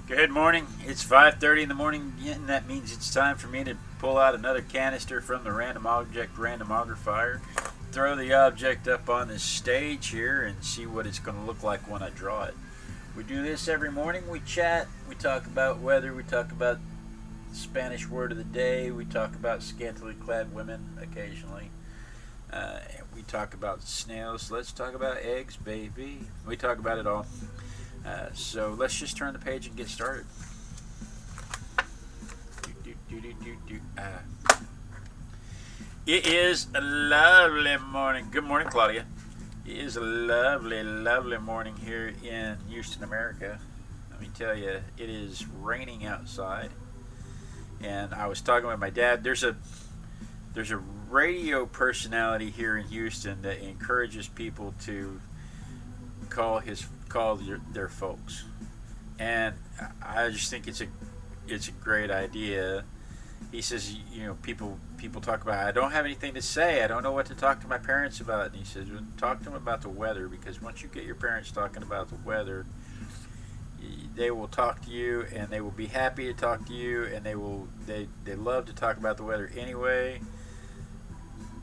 Good morning. It's 5:30 in the morning, and that means it's time for me to pull out another canister from the Random Object Randomogrifier, throw the object up on the stage here, and see what it's going to look like when I draw it. We do this every morning. We chat, we talk about weather, we talk about Spanish word of the day, we talk about scantily-clad women occasionally. We talk about snails. Let's talk about eggs, baby. We talk about it all. So let's just turn the page and get started. It is a lovely morning. Good morning, Claudia. It is a lovely, lovely morning here in Houston, America. Let me tell you, it is raining outside. And I was talking with my dad. There's a radio personality here in Houston that encourages people to call their folks, and I just think it's a great idea. He says, people talk about, I don't have anything to say, I don't know what to talk to my parents about, and he says, well, talk to them about the weather, because once you get your parents talking about the weather, they will talk to you, and they will be happy to talk to you, and they love to talk about the weather anyway,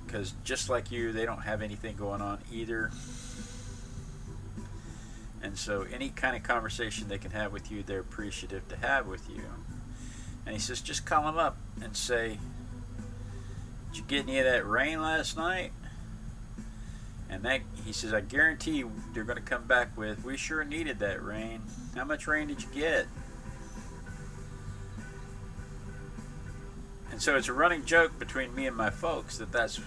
because just like you, they don't have anything going on either. And so any kind of conversation they can have with you, they're appreciative to have with you. And he says, just call them up and say, did you get any of that rain last night? And he says, I guarantee you they're going to come back with, we sure needed that rain. How much rain did you get? And so it's a running joke between me and my folks that's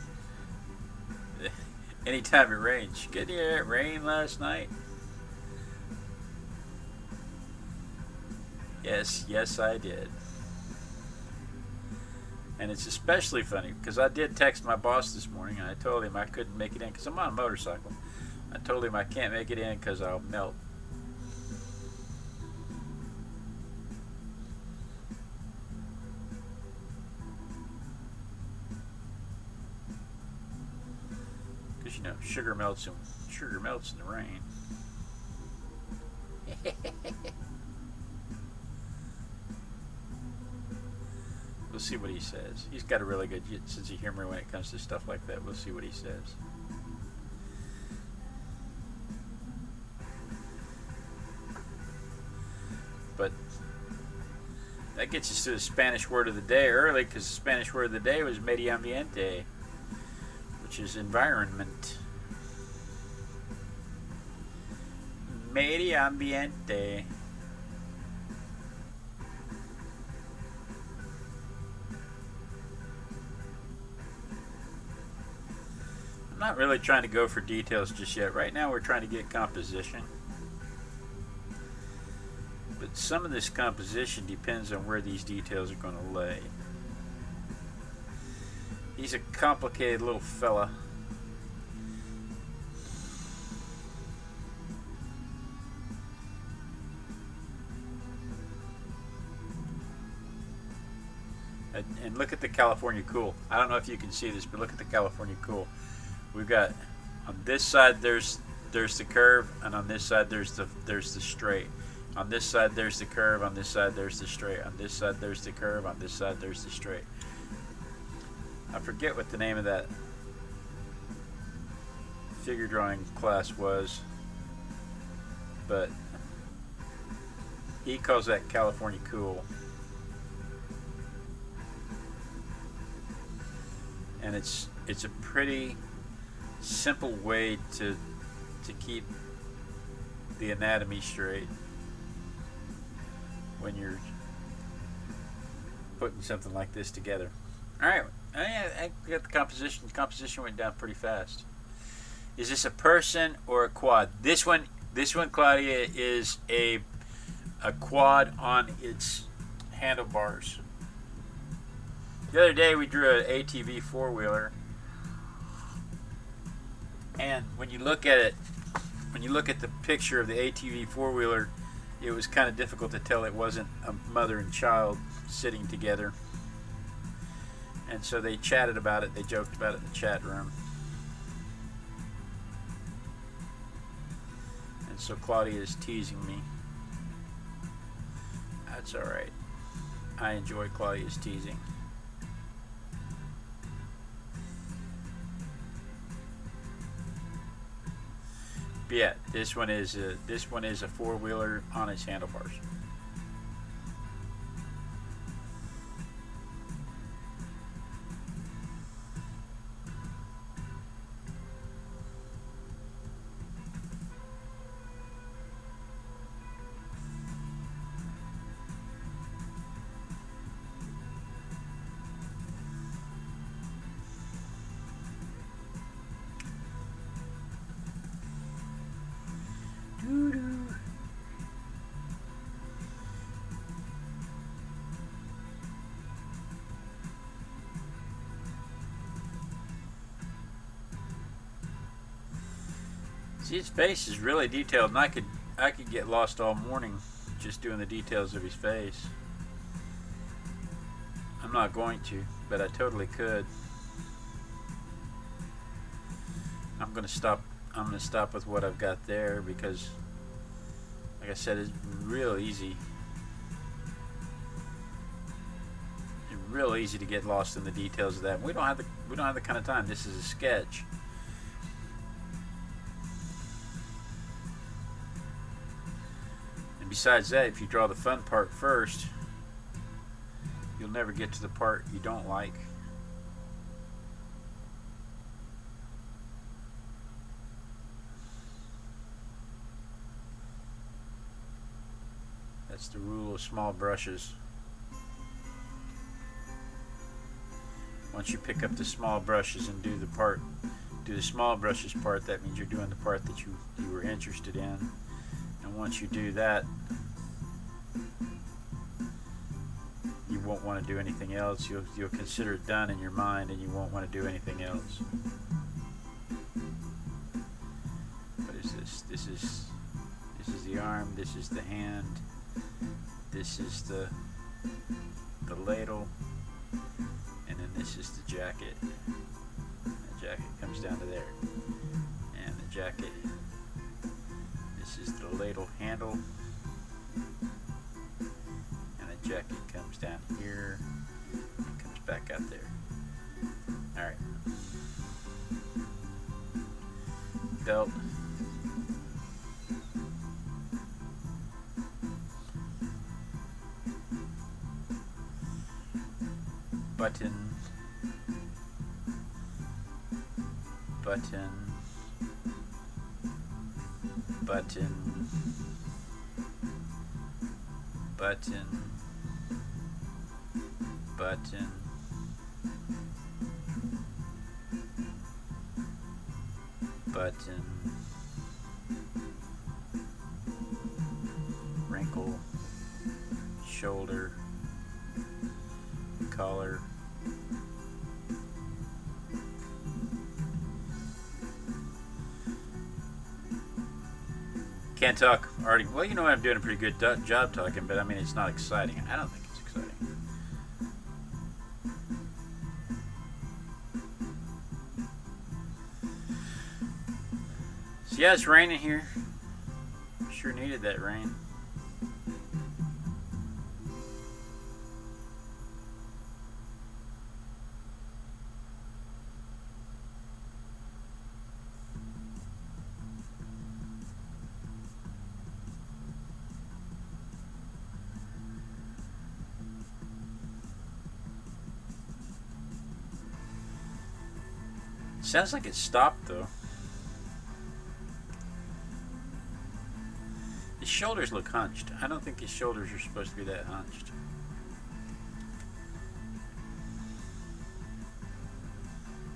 anytime it rains, did you get any of that rain last night? Yes, I did. And it's especially funny because I did text my boss this morning, and I told him I couldn't make it in because I'm on a motorcycle. I told him I can't make it in because I'll melt. Because sugar melts in the rain. We'll see what he says. He's got a really good sense of humor when it comes to stuff like that. We'll see what he says. But that gets us to the Spanish word of the day early, because the Spanish word of the day was medio ambiente, which is environment. Medio ambiente. I'm not really trying to go for details just yet. Right now we're trying to get composition. But some of this composition depends on where these details are going to lay. He's a complicated little fella. And look at the California cool. I don't know if you can see this, but look at the California cool. We've got on this side there's the curve, and on this side there's the straight. On this side there's the curve, on this side there's the straight. On this side there's the curve, on this side there's the straight. I forget what the name of that figure drawing class was, but he calls that California cool. And it's a pretty simple way to keep the anatomy straight when you're putting something like this together. Alright, I got the composition. The composition went down pretty fast. Is this a person or a quad? This one, Claudia, is a quad on its handlebars. The other day we drew an ATV four-wheeler, and when you look at the picture of the ATV four-wheeler, it was kind of difficult to tell it wasn't a mother and child sitting together. And so they chatted about it, they joked about it in the chat room. And so Claudia is teasing me. That's alright. I enjoy Claudia's teasing. But yeah, this one is a four-wheeler on its handlebars. See, his face is really detailed, and I could get lost all morning just doing the details of his face. I'm not going to, but I totally could. I'm gonna stop with what I've got there because, like I said, it's real easy. It's real easy to get lost in the details of that. We don't have the kind of time. This is a sketch. And besides that, if you draw the fun part first, you'll never get to the part you don't like. That's the rule of small brushes. Once you pick up the small brushes and do the small brushes part, that means you're doing the part that you were interested in. And once you do that, you won't want to do anything else. You'll consider it done in your mind, and you won't want to do anything else. What is this? This is the arm. This is the hand. This is the ladle, and then this is the jacket. The jacket comes down to there, and the jacket. This is the ladle handle, and the jacket comes down here, and comes back out there. All right. Belt. Button, button, button, button, button, button, wrinkle, shoulder, collar, can't talk already. Well, you know, I'm doing a pretty good job talking, but I mean, it's not exciting. I don't think it's exciting. So yeah, it's raining here. Sure needed that rain. Sounds like it stopped though. His shoulders look hunched. I don't think his shoulders are supposed to be that hunched.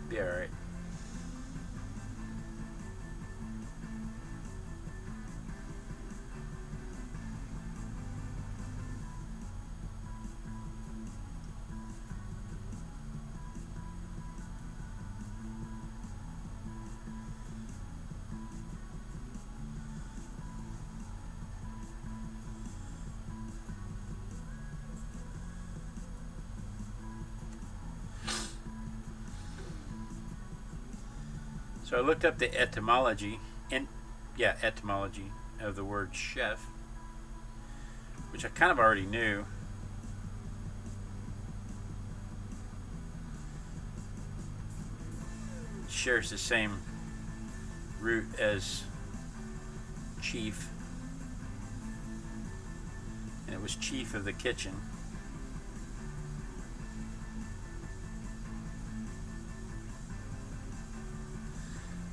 Be alright. So I looked up the etymology of the word chef. which I kind of already knew. Shares the same root as chief, and it was chief of the kitchen.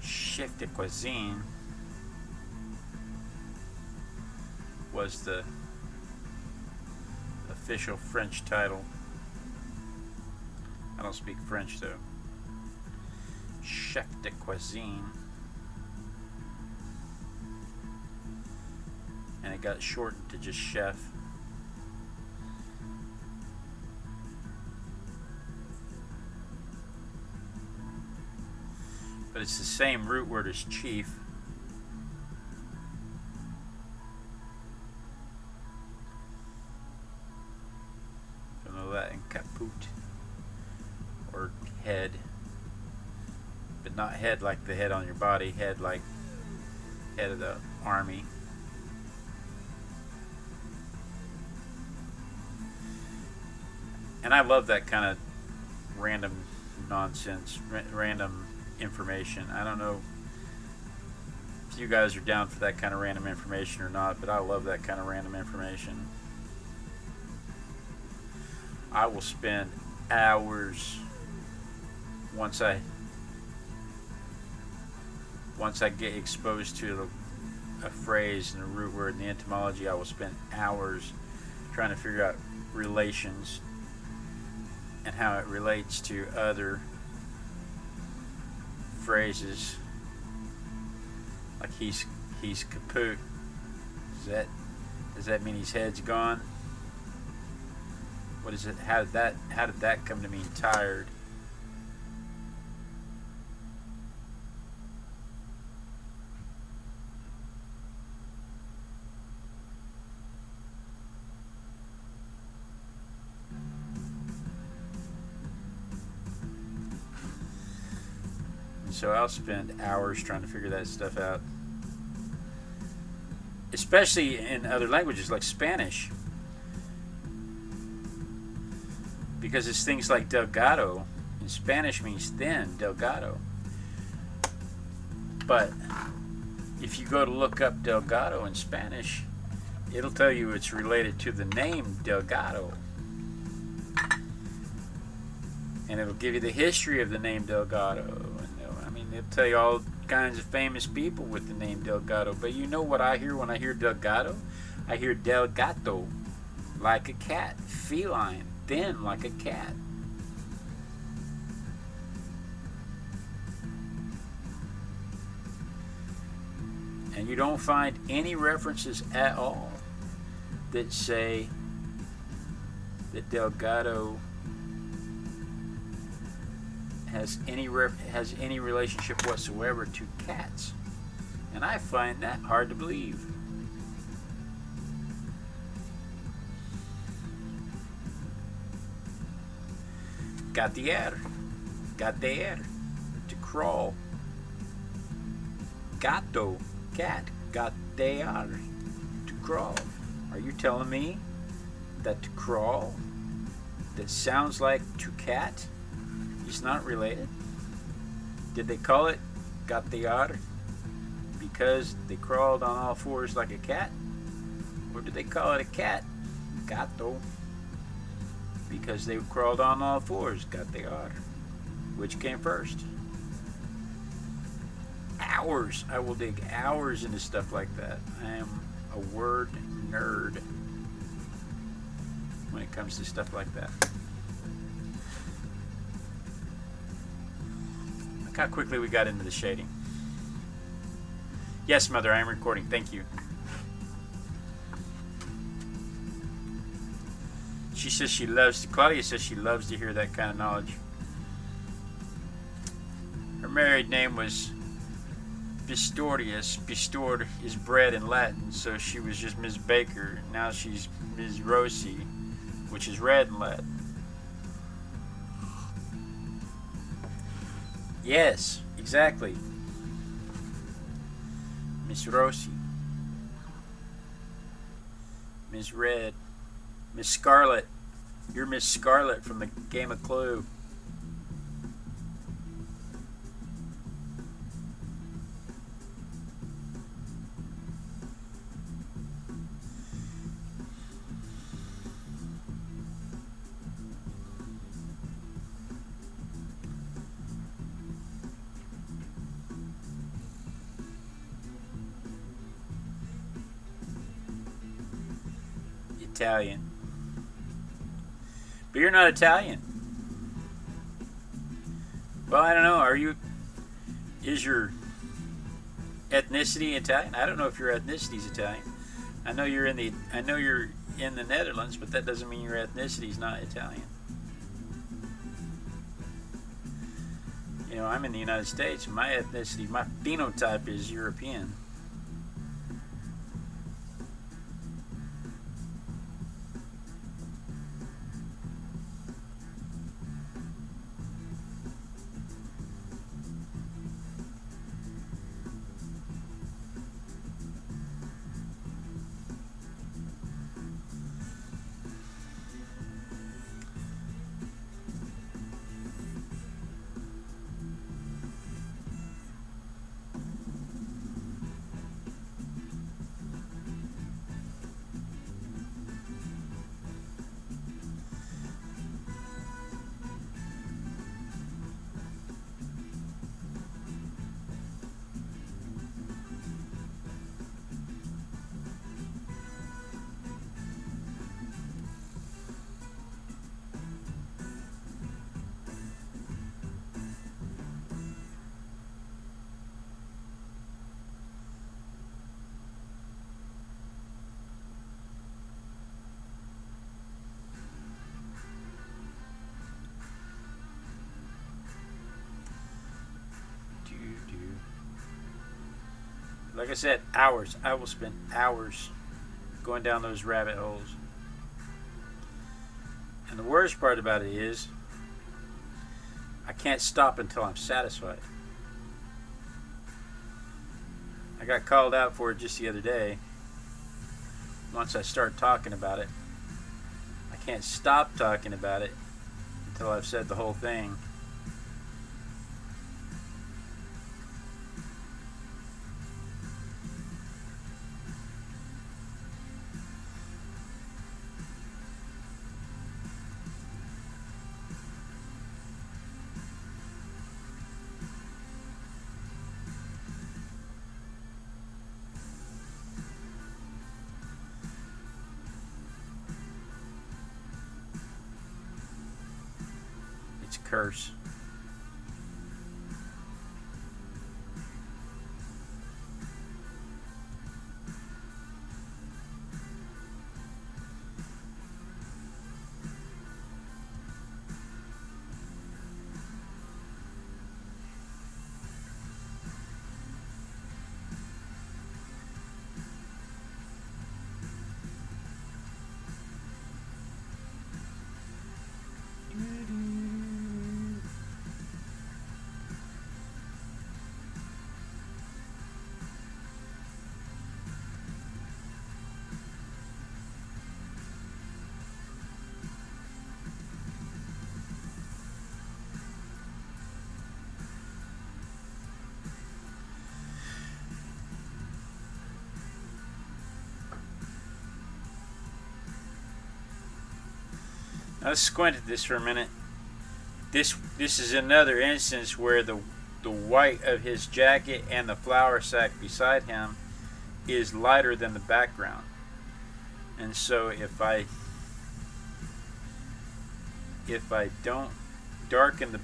Chef de cuisine was the official French title. I don't speak French though. Chef de cuisine. And it got shortened to just chef. But it's the same root word as chief. From the Latin caput, or head. But not head like the head on your body, head like head of the army. And I love that kind of random nonsense, random information. I don't know if you guys are down for that kind of random information or not, but I love that kind of random information. I will spend hours once I get exposed to a phrase and a root word and the etymology. I will spend hours trying to figure out relations and how it relates to other phrases. Like he's kaput. Does that mean his head's gone? What is it? How did that come to mean tired? So I'll spend hours trying to figure that stuff out. Especially in other languages like Spanish. Because it's things like delgado. In Spanish means thin, delgado. But if you go to look up delgado in Spanish, it'll tell you it's related to the name Delgado. And it'll give you the history of the name Delgado. They'll tell you all kinds of famous people with the name Delgado. But you know what I hear when I hear Delgado? I hear Del Gato, like a cat, feline, thin like a cat. And you don't find any references at all that say that Delgado has any relationship whatsoever to cats, and I find that hard to believe. Gatear, to crawl. Gato, cat. Gatear, to crawl. Are you telling me that to crawl, that sounds like to cat, is not related? Did they call it gatear because they crawled on all fours like a cat? Or did they call it a cat, gato, because they crawled on all fours, gatear? Which came first? Hours. I will dig hours into stuff like that. I am a word nerd when it comes to stuff like that. Look how quickly we got into the shading. Yes, Mother, I am recording. Thank you. She says she loves, Claudia says she loves to hear that kind of knowledge. Her married name was Pistorius. Pistor is bread in Latin, so she was just Ms. Baker. Now she's Ms. Rossi, which is red in Latin. Yes, exactly. Miss Rossi. Miss Red, Miss Scarlet. You're Miss Scarlet from the game of Clue. Italian. But you're not Italian. Well, I don't know. Are you? Is your ethnicity Italian? I don't know if your ethnicity is Italian. I know you're in the Netherlands, but that doesn't mean your ethnicity is not Italian. You know, I'm in the United States, and my ethnicity, my phenotype is European. Like I said, hours. I will spend hours going down those rabbit holes. And the worst part about it is, I can't stop until I'm satisfied. I got called out for it just the other day. Once I start talking about it, I can't stop talking about it until I've said the whole thing. Curse. Now let's squint at this for a minute. This is another instance where the white of his jacket and the flour sack beside him is lighter than the background. And so if I don't darken the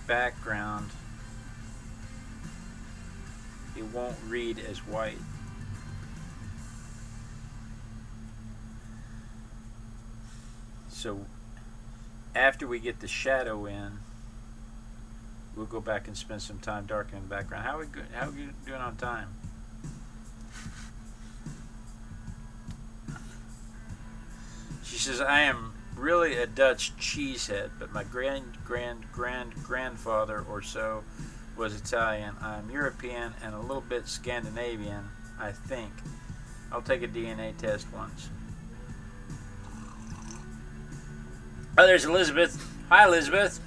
background, it won't read as white. So after we get the shadow in, we'll go back and spend some time darkening the background. How are we doing on time? She says, I am really a Dutch cheesehead, but my grandfather or so was Italian. I'm European and a little bit Scandinavian, I think. I'll take a DNA test once. Oh, there's Elizabeth. Hi, Elizabeth.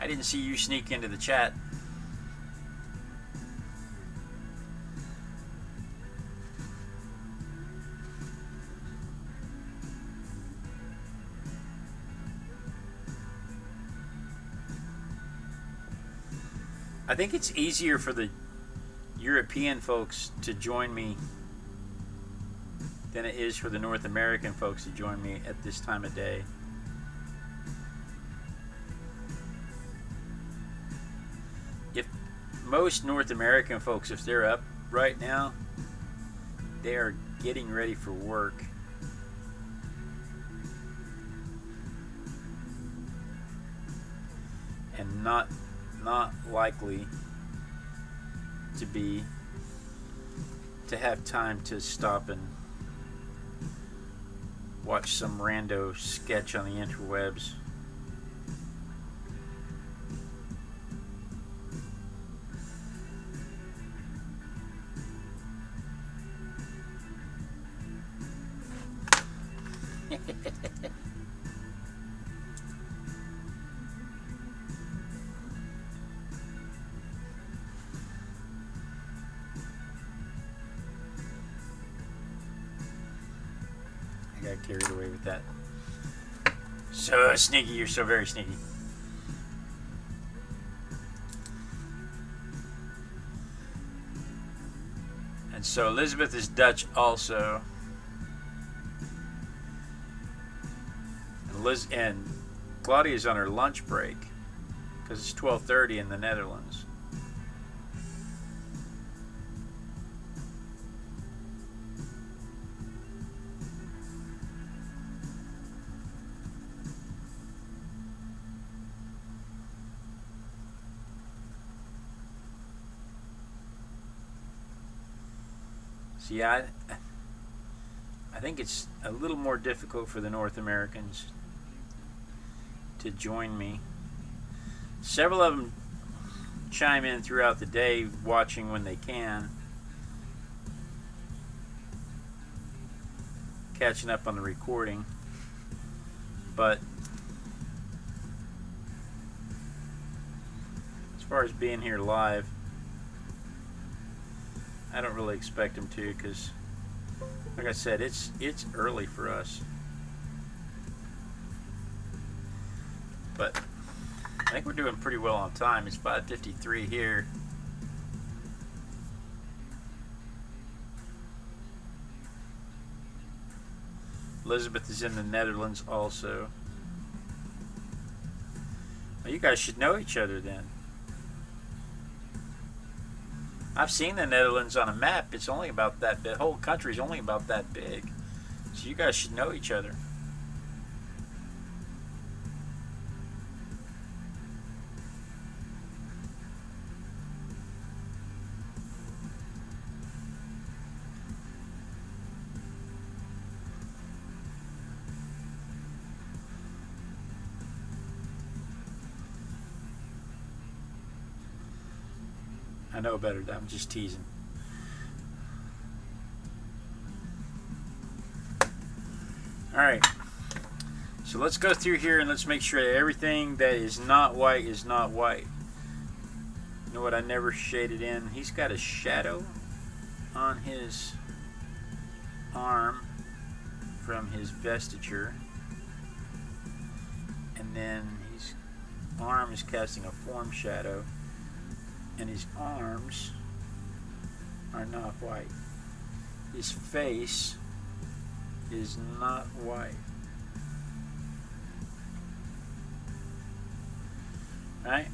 I didn't see you sneak into the chat. I think it's easier for the European folks to join me than it is for the North American folks to join me at this time of day. If most North American folks, if they're up right now, they are getting ready for work. And not likely to have time to stop and watch some rando sketch on the interwebs. I got carried away with that. So sneaky, you're so very sneaky. And so Elizabeth is Dutch also. And Claudia's on her lunch break because it's 12:30 in the Netherlands. See, I think it's a little more difficult for the North Americans to join me. Several of them chime in throughout the day, watching when they can, catching up on the recording. But as far as being here live, I don't really expect them to, because like I said, it's early for us. But I think we're doing pretty well on time. It's 5:53 here. Elizabeth is in the Netherlands also. Well, you guys should know each other then. I've seen the Netherlands on a map. It's only about that big. The whole country is only about that big. So you guys should know each other. I know better. I'm just teasing. Alright. So let's go through here and let's make sure that everything that is not white is not white. You know what I never shaded in? He's got a shadow on his arm from his vestiture. And then his arm is casting a form shadow. And his arms are not white. His face is not white. Right?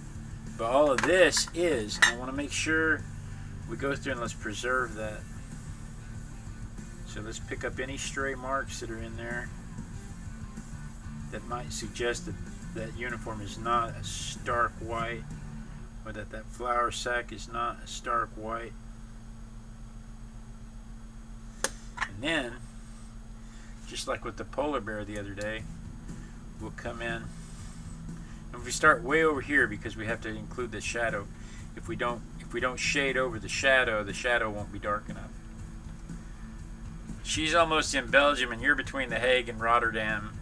But all of this is, I want to make sure we go through and let's preserve that. So let's pick up any stray marks that are in there that might suggest that that uniform is not a stark white, or that that flour sack is not a stark white. And then just like with the polar bear the other day, we'll come in, and if we start way over here, because we have to include the shadow, if we don't shade over the shadow won't be dark enough. She's almost in Belgium and you're between The Hague and Rotterdam.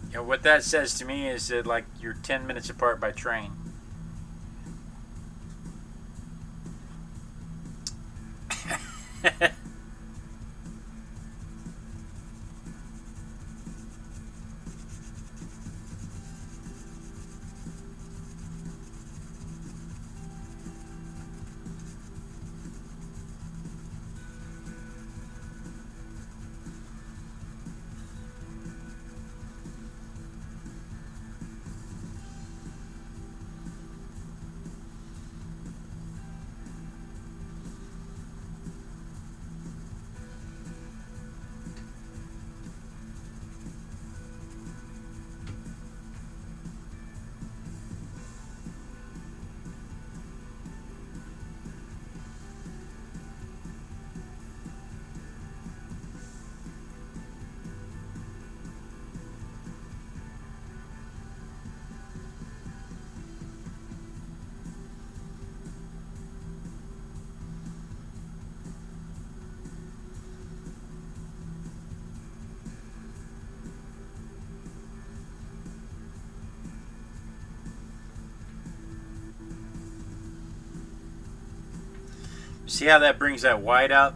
You know, what that says to me is that, like, you're 10 minutes apart by train. See how that brings that white out?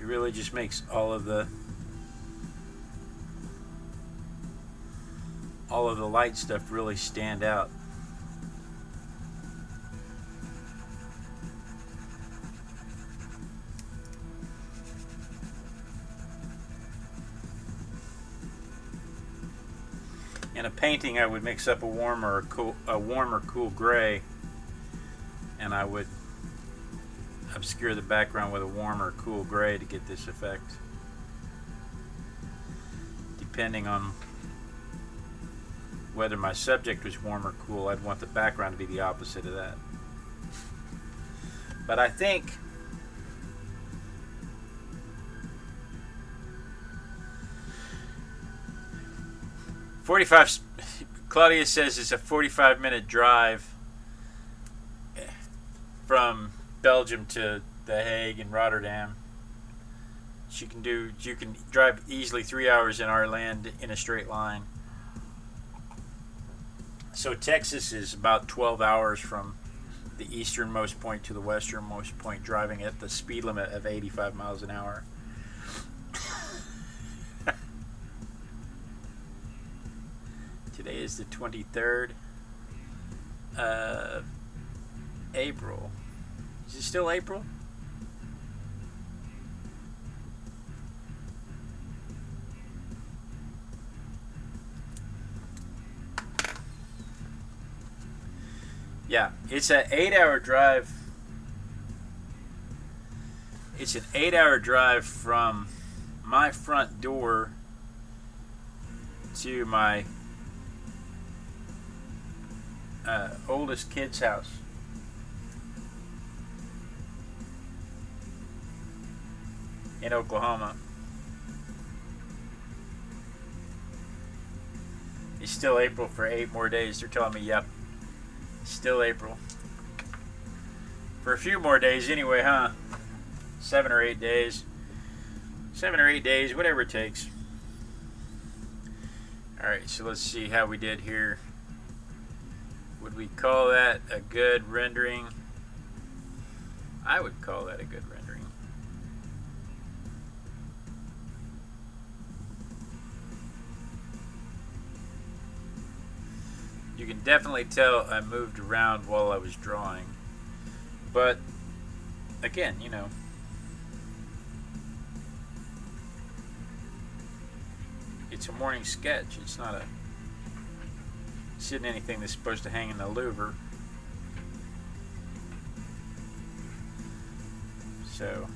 It really just makes all of the light stuff really stand out. In a painting, I would mix up a warmer cool gray, and I would obscure the background with a warmer cool gray to get this effect. Depending on whether my subject was warm or cool, I'd want the background to be the opposite of that. But I think Claudia says it's a 45-minute drive from Belgium to The Hague and Rotterdam. You can drive easily 3 hours in our land in a straight line. So Texas is about 12 hours from the easternmost point to the westernmost point, driving at the speed limit of 85 miles an hour. Today is the 23rd of April. Is it still April? Yeah, it's an 8-hour drive. It's an 8-hour drive from my front door to my oldest kid's house. In Oklahoma. It's still April for 8 more days. They're telling me, yep. Still April. For a few more days anyway, huh? 7 or 8 days. 7 or 8 days, whatever it takes. Alright, so let's see how we did here. Would we call that a good rendering? I would call that a good rendering. You can definitely tell I moved around while I was drawing. But, again, you know, it's a morning sketch. It's not a This isn't anything that's supposed to hang in the louver. So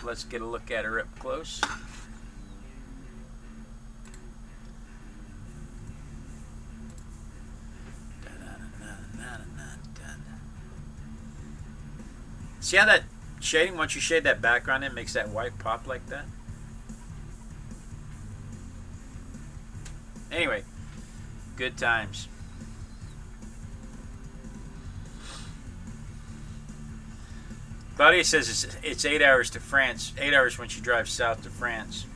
let's get a look at her up close. See how that shading, once you shade that background in, makes that white pop like that? Anyway, good times. Claudia says it's 8 hours to France. 8 hours when she drives south to France.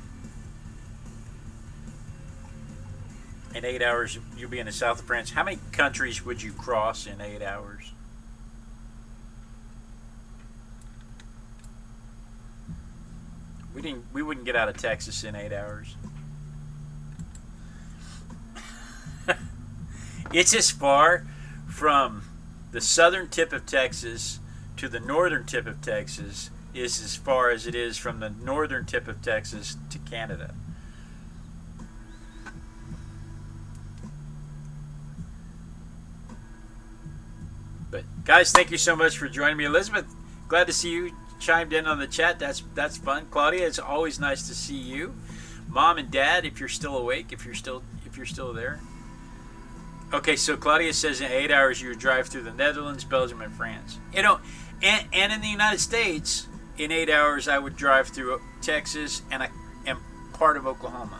In 8 hours, you'll be in the south of France. How many countries would you cross in 8 hours? We wouldn't get out of Texas in 8 hours. It's as far from the southern tip of Texas to the northern tip of Texas is as far as it is from the northern tip of Texas to Canada. But guys, thank you so much for joining me. Elizabeth, glad to see you chimed in on the chat. That's fun. Claudia, it's always nice to see you. Mom and Dad, if you're still awake, if you're still there. Okay, so Claudia says in 8 hours you would drive through the Netherlands, Belgium, and France. You know, and in the United States, in 8 hours I would drive through Texas and part of Oklahoma.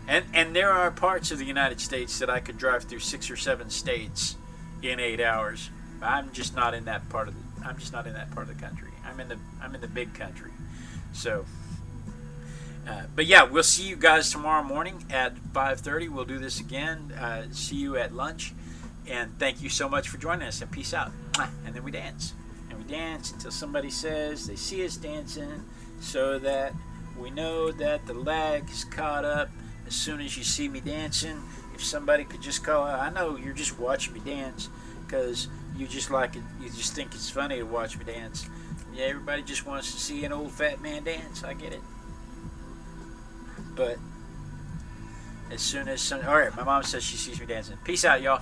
And there are parts of the United States that I could drive through 6 or 7 states in 8 hours. I'm just not in that part of the country. I'm in the big country. So but yeah, we'll see you guys tomorrow morning at 5:30. We'll do this again. See you at lunch. And thank you so much for joining us. And peace out. And then we dance. And we dance until somebody says they see us dancing, so that we know that the lag is caught up. As soon as you see me dancing, if somebody could just call out, I know you're just watching me dance because you just like it. You just think it's funny to watch me dance. Yeah, everybody just wants to see an old fat man dance. I get it. But as soon as all right, my mom says she sees me dancing. Peace out, y'all.